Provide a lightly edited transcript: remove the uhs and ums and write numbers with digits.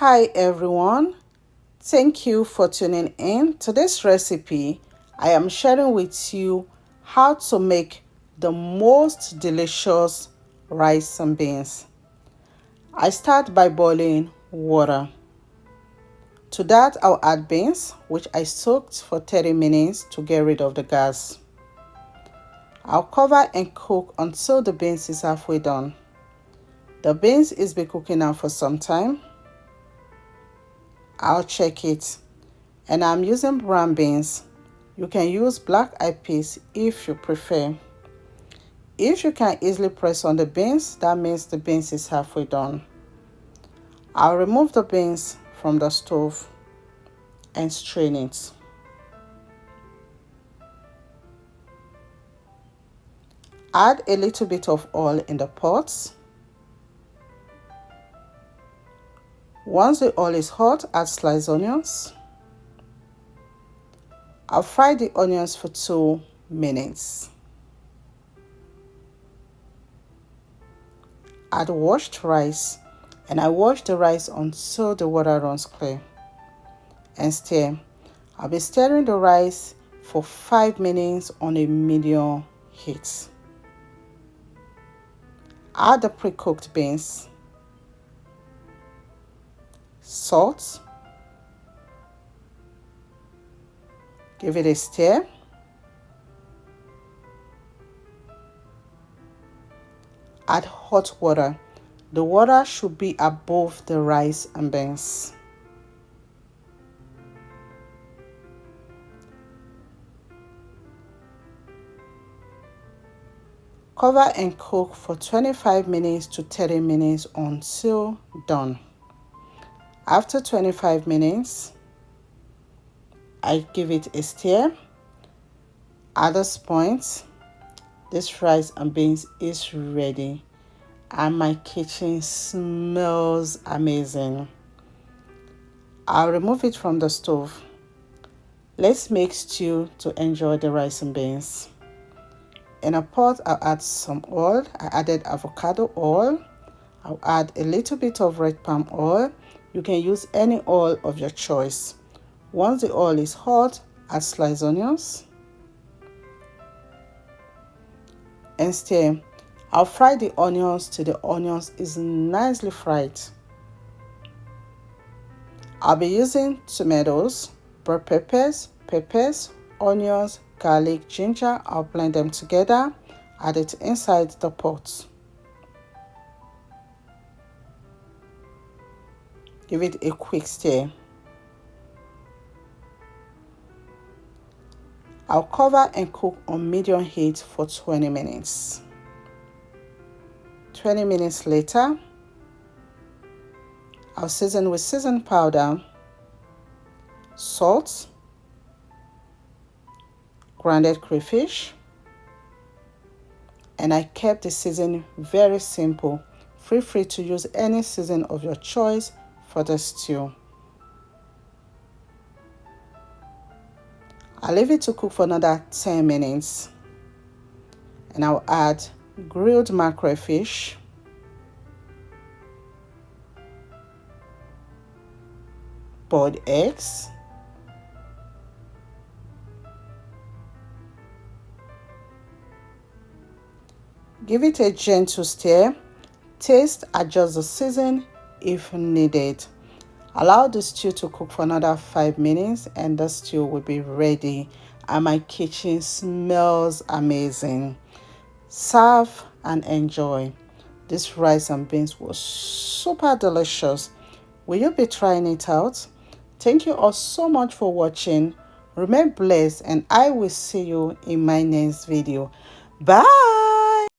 Hi everyone, thank you for tuning in to this recipe. I am sharing with you how to make the most delicious rice and beans. I start by boiling water. To that I'll add beans which I soaked for 30 minutes to get rid of the gas. I'll cover and cook until the beans is halfway done. The beans is been cooking now for some time. I'll check it, and I'm using brown beans. You can use black-eyed peas if you prefer. If you can easily press on the beans, that means the beans is halfway done. I'll remove the beans from the stove and strain it. Add a little bit of oil in the pot. Once the oil is hot, add sliced onions. I'll fry the onions for 2 minutes. Add washed rice, and I wash the rice until the water runs clear. And stir. I'll be stirring the rice for 5 minutes on a medium heat. Add the pre-cooked beans, salt, give it a stir. Add hot water. The water should be above the rice and beans. Cover and cook for 25 minutes to 30 minutes until done. After 25 minutes, I give it a stir. At this point, this rice and beans is ready, and my kitchen smells amazing. I'll remove it from the stove. Let's make stew to enjoy the rice and beans. In a pot, I'll add some oil. I added avocado oil. I'll add a little bit of red palm oil. You can use any oil of your choice. Once the oil is hot, add sliced onions and stir. I'll fry the onions till the onions is nicely fried. I'll be using tomatoes, bell peppers, onions, garlic, ginger. I'll blend them together, add it inside the pot. Give it a quick stir. I'll cover and cook on medium heat for 20 minutes. 20 minutes later, I'll season with seasoning powder, salt, grounded crayfish, and I kept the seasoning very simple. Feel free to use any season of your choice for the stew. I'll leave it to cook for another 10 minutes, and I'll add grilled mackerel fish, boiled eggs, give it a gentle stir. Taste, adjust the season if needed. Allow the stew to cook for another 5 minutes and the stew will be ready, and my kitchen smells amazing. Serve and enjoy. This rice and beans was super delicious. Will you be trying it out? Thank you all so much for watching. Remain blessed, and I will see you in my next video. Bye.